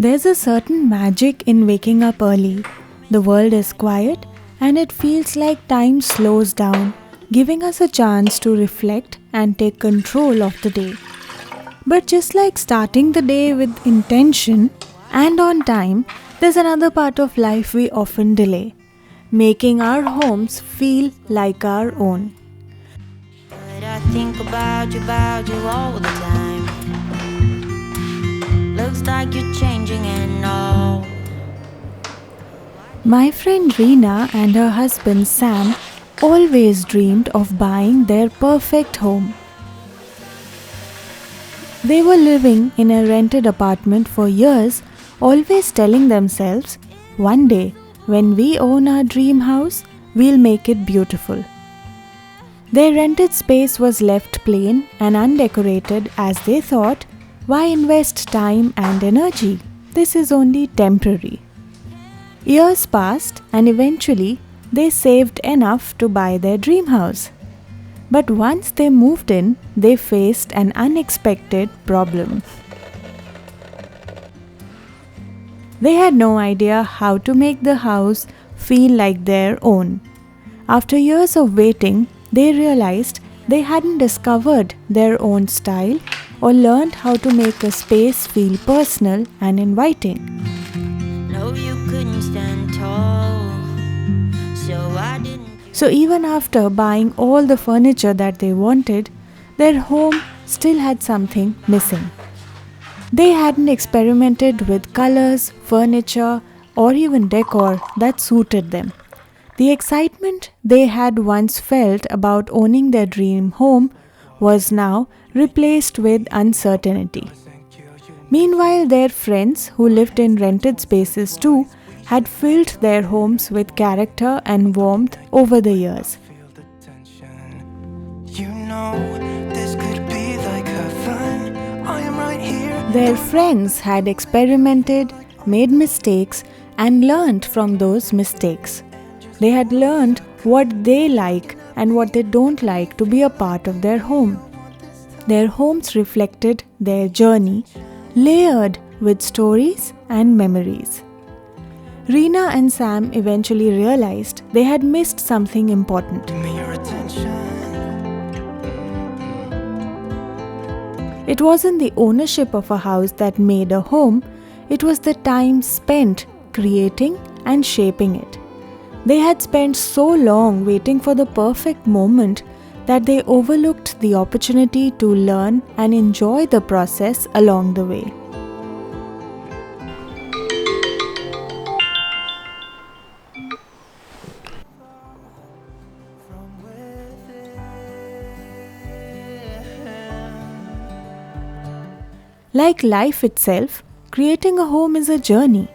There's a certain magic in waking up early. The world is quiet and it feels like time slows down, giving us a chance to reflect and take control of the day. But just like starting the day with intention and on time, there's another part of life we often delay, making our homes feel like our own. But I think about you all the time. Looks like you're changing and all. My friend Reena and her husband Sam always dreamed of buying their perfect home. They were living in a rented apartment for years, always telling themselves, one day when we own our dream house, we'll make it beautiful. Their rented space was left plain and undecorated as they thought, why invest time and energy? This is only temporary. Years passed and eventually they saved enough to buy their dream house. But once they moved in, they faced an unexpected problem. They had no idea how to make the house feel like their own. After years of waiting, they realized they hadn't discovered their own style or learned how to make a space feel personal and inviting. No, you couldn't stand tall, so I didn't. So even after buying all the furniture that they wanted, their home still had something missing. They hadn't experimented with colors, furniture, or even decor that suited them. The excitement they had once felt about owning their dream home was now replaced with uncertainty. Meanwhile, their friends who lived in rented spaces too had filled their homes with character and warmth over the years. Their friends had experimented, made mistakes, and learned from those mistakes. They had learned what they like and what they don't like to be a part of their home. Their homes reflected their journey, layered with stories and memories. Reena and Sam eventually realized they had missed something important. It wasn't the ownership of a house that made a home, it was the time spent creating and shaping it. They had spent so long waiting for the perfect moment that they overlooked the opportunity to learn and enjoy the process along the way. Like life itself, creating a home is a journey.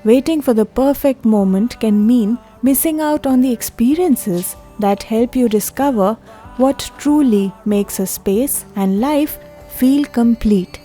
Waiting for the perfect moment can mean missing out on the experiences that help you discover what truly makes a space and life feel complete.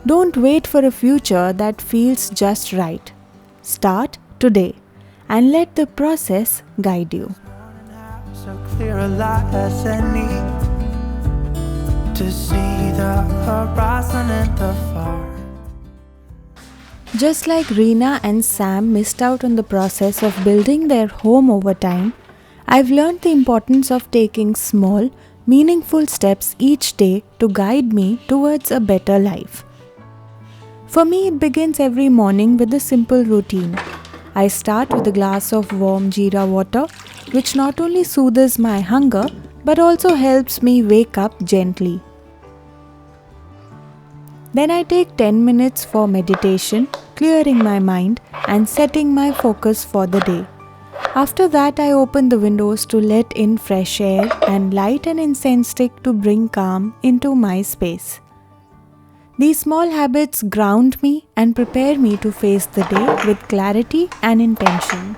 Don't wait for a future that feels just right. Start today and let the process guide you. So clear a light as any to see the horizon and the far. Just like Reena and Sam missed out on the process of building their home over time, I've learned the importance of taking small, meaningful steps each day to guide me towards a better life. For me, it begins every morning with a simple routine. I start with a glass of warm jeera water, which not only soothes my hunger but also helps me wake up gently. Then I take 10 minutes for meditation, clearing my mind and setting my focus for the day. After that, I open the windows to let in fresh air and light an incense stick to bring calm into my space. These small habits ground me and prepare me to face the day with clarity and intention.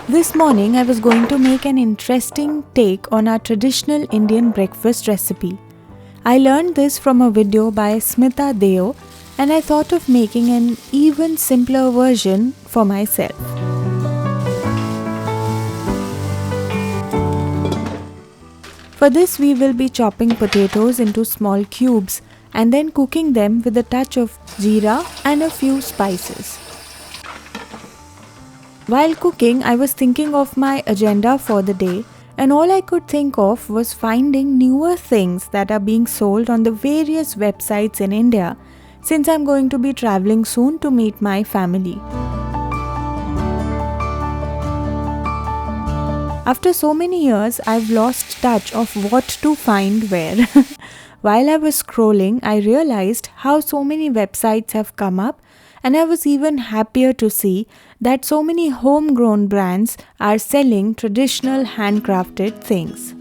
This morning, I was going to make an interesting take on our traditional Indian breakfast recipe. I learned this from a video by Smita Deo and I thought of making an even simpler version for myself. For this we will be chopping potatoes into small cubes and then cooking them with a touch of jeera and a few spices. While cooking, I was thinking of my agenda for the day, and all I could think of was finding newer things that are being sold on the various websites in India, since I'm going to be traveling soon to meet my family. After so many years, I've lost touch of what to find where. While I was scrolling, I realized how so many websites have come up, and I was even happier to see that so many homegrown brands are selling traditional handcrafted things.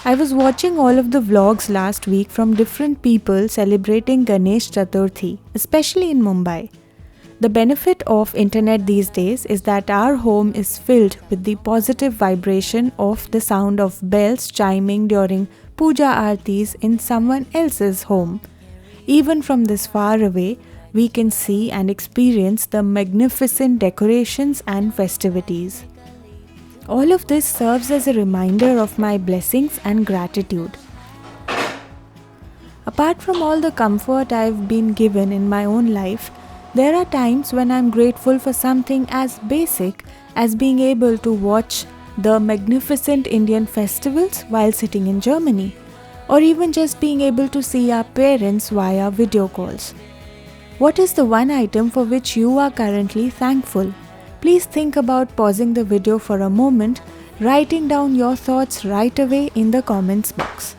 I was watching all of the vlogs last week from different people celebrating Ganesh Chaturthi, especially in Mumbai. The benefit of internet these days is that our home is filled with the positive vibration of the sound of bells chiming during puja aartis in someone else's home. Even from this far away, we can see and experience the magnificent decorations and festivities. All of this serves as a reminder of my blessings and gratitude. Apart from all the comfort I've been given in my own life, there are times when I'm grateful for something as basic as being able to watch the magnificent Indian festivals while sitting in Germany, or even just being able to see our parents via video calls. What is the one item for which you are currently thankful? Please think about pausing the video for a moment, writing down your thoughts right away in the comments box.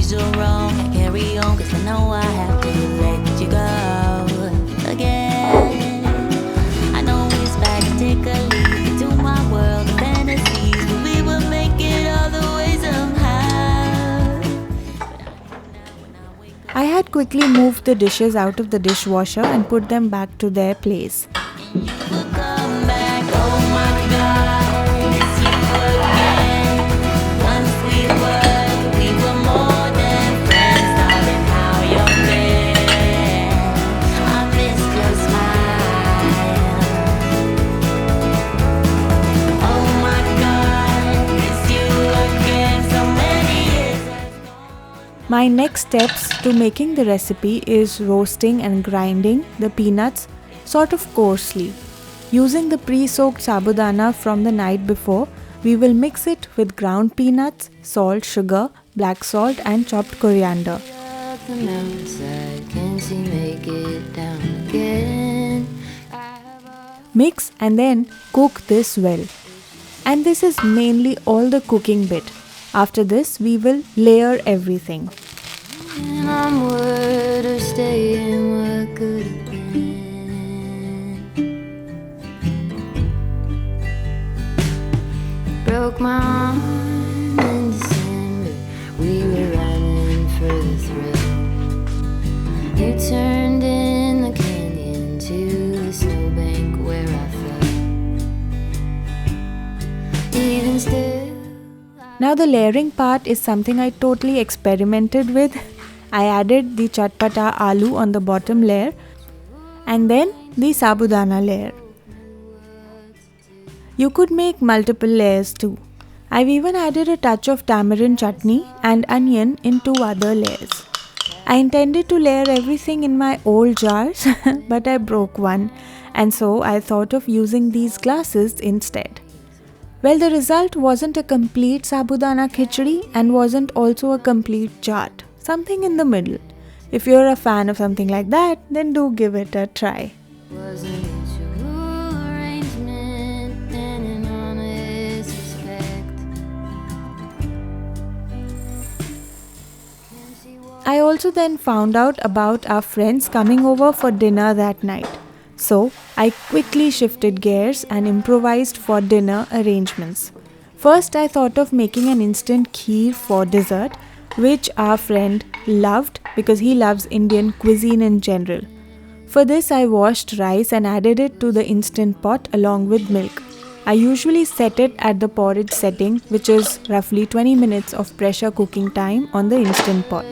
So wrong, I carry on cause I know I have to let you go again. I know it's bad to take a leap into my world of fantasies, but we will make it all the way somehow. I had quickly moved the dishes out of the dishwasher and put them back to their place. And you will come back, oh my God, it's you again. Once we were more. My next steps to making the recipe is roasting and grinding the peanuts sort of coarsely. Using the pre-soaked sabudana from the night before, we will mix it with ground peanuts, salt, sugar, black salt and chopped coriander. Mix and then cook this well. And this is mainly all the cooking bit. After this, we will layer everything. Broke my arm in December. We were running for the thrill. You turned in the canyon to the snowbank where I fell. Even still. Now the layering part is something I totally experimented with. I added the chatpata aloo on the bottom layer and then the sabudana layer. You could make multiple layers too. I've even added a touch of tamarind chutney and onion in 2 other layers. I intended to layer everything in my old jars but I broke one, and so I thought of using these glasses instead. Well, the result wasn't a complete sabudana khichdi and wasn't also a complete chaat. Something in the middle. If you're a fan of something like that, then do give it a try. I also then found out about our friends coming over for dinner that night. So, I quickly shifted gears and improvised for dinner arrangements. First, I thought of making an instant KHEER for dessert, which our friend loved because he loves Indian cuisine in general. For this, I washed rice and added it to the instant pot along with milk. I usually set it at the porridge setting, which is roughly 20 minutes of pressure cooking time on the instant pot.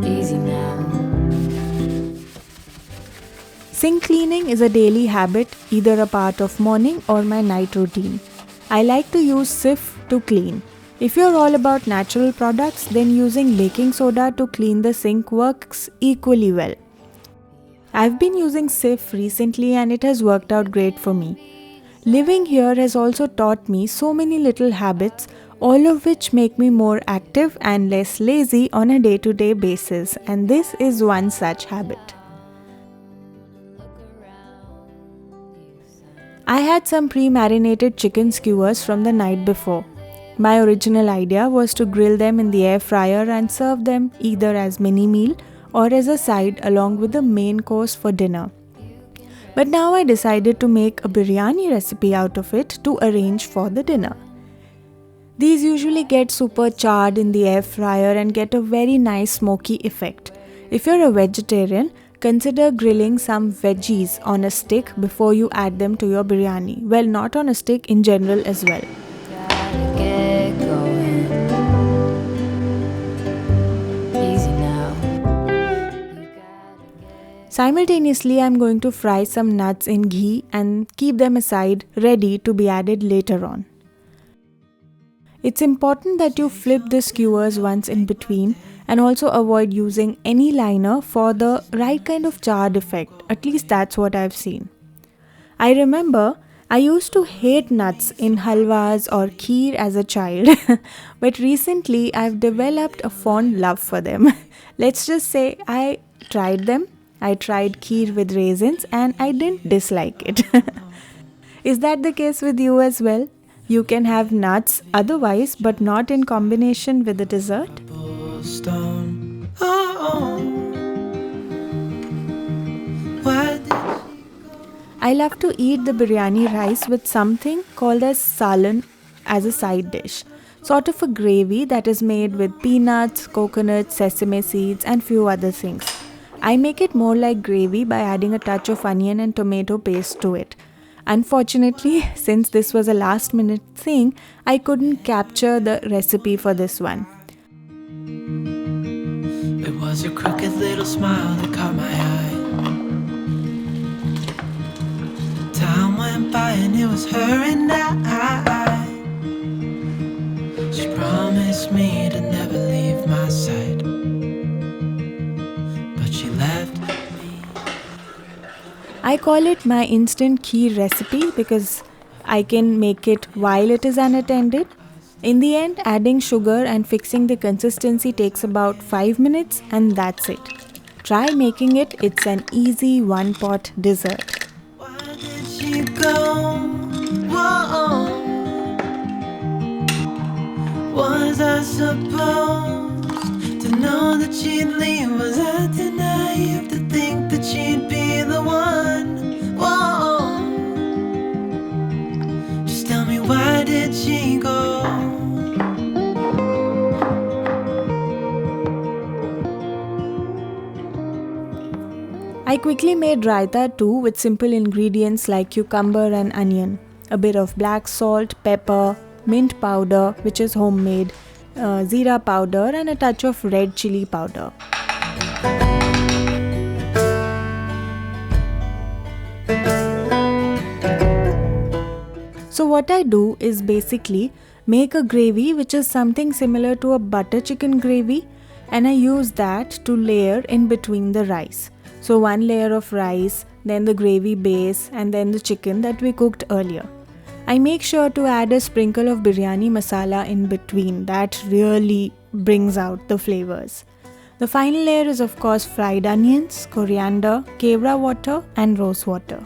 Easy now. Sink cleaning is a daily habit, either a part of morning or my night routine. I like to use sieve to clean. If you're all about natural products, then using baking soda to clean the sink works equally well. I've been using sieve recently and it has worked out great for me. Living here has also taught me so many little habits, all of which make me more active and less lazy on a day-to-day basis, and this is one such habit. I had some pre-marinated chicken skewers from the night before. My original idea was to grill them in the air fryer and serve them either as mini meal or as a side along with the main course for dinner. But now I decided to make a biryani recipe out of it to arrange for the dinner. These usually get super charred in the air fryer and get a very nice smoky effect. If you're a vegetarian, consider grilling some veggies on a stick before you add them to your biryani. Well, not on a stick, in general as well. Gotta get going. Easy now. Simultaneously, I'm going to fry some nuts in ghee and keep them aside, ready to be added later on. It's important that you flip the skewers once in between and also avoid using any liner for the right kind of charred effect. At least that's what I've seen. I remember I used to hate nuts in halwas or kheer as a child, but recently I've developed a fond love for them. Let's just say I tried them. I tried kheer with raisins and I didn't dislike it. Is that the case with you as well? You can have nuts otherwise, but not in combination with the dessert. Stone. Oh, what? I love to eat the biryani rice with something called as salan as a side dish. Sort of a gravy that is made with peanuts, coconut, sesame seeds and few other things. I make it more like gravy by adding a touch of onion and tomato paste to it. Unfortunately, since this was a last minute thing, I couldn't capture the recipe for this one. It was your crooked little smile that caught my eye. Time went by and it was her and I. She promised me to never leave my side, but she left me. I call it my instant kheer recipe because I can make it while it is unattended. In the end, adding sugar and fixing the consistency takes about 5 minutes and that's it. Try making it, it's an easy one-pot dessert. Why did she go? Whoa. Was I supposed to know that she'd leave? Was I too naive to think that she'd be the one? Whoa. Just tell me, why did she go? I quickly made raita too with simple ingredients like cucumber and onion, a bit of black salt, pepper, mint powder which is homemade, zeera powder and a touch of red chili powder. So what I do is basically make a gravy which is something similar to a butter chicken gravy, and I use that to layer in between the rice. So one layer of rice, then the gravy base and then the chicken that we cooked earlier. I make sure to add a sprinkle of biryani masala in between. That really brings out the flavors. The final layer is of course fried onions, coriander, kevra water and rose water.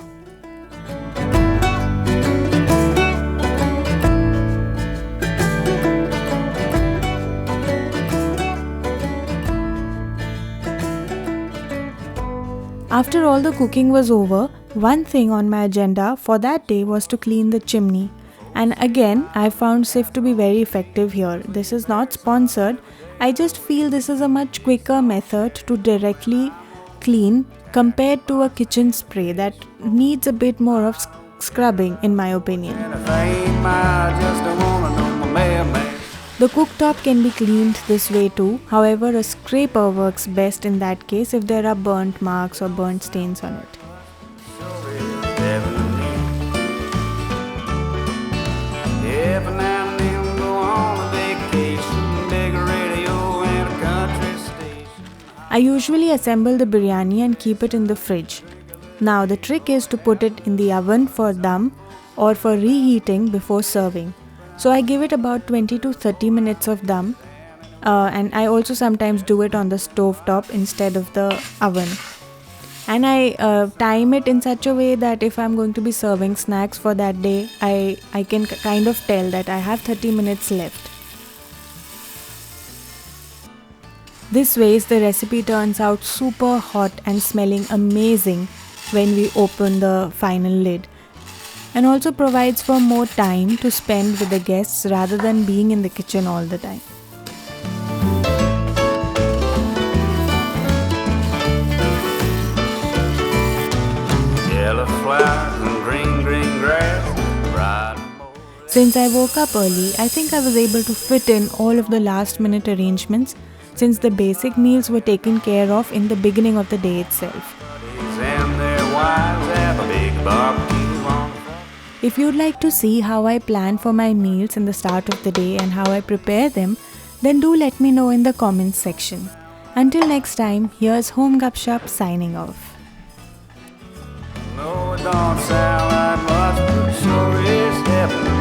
After all the cooking was over, one thing on my agenda for that day was to clean the chimney. And again, I found Sif to be very effective here. This is not sponsored. I just feel this is a much quicker method to directly clean compared to a kitchen spray that needs a bit more of scrubbing in my opinion. The cooktop can be cleaned this way too. However, a scraper works best in that case if there are burnt marks or burnt stains on it. I usually assemble the biryani and keep it in the fridge. Now the trick is to put it in the oven for dum or for reheating before serving. So I give it about 20 to 30 minutes of dum and I also sometimes do it on the stove top instead of the oven. And I time it in such a way that if I'm going to be serving snacks for that day, I can kind of tell that I have 30 minutes left. This way the recipe turns out super hot and smelling amazing when we open the final lid, and also provides for more time to spend with the guests rather than being in the kitchen all the time. Since I woke up early, I think I was able to fit in all of the last minute arrangements since the basic meals were taken care of in the beginning of the day itself. If you'd like to see how I plan for my meals in the start of the day and how I prepare them, then do let me know in the comments section. Until next time, here's Home Gupshup signing off. No, it don't sound like much, but it sure is heaven.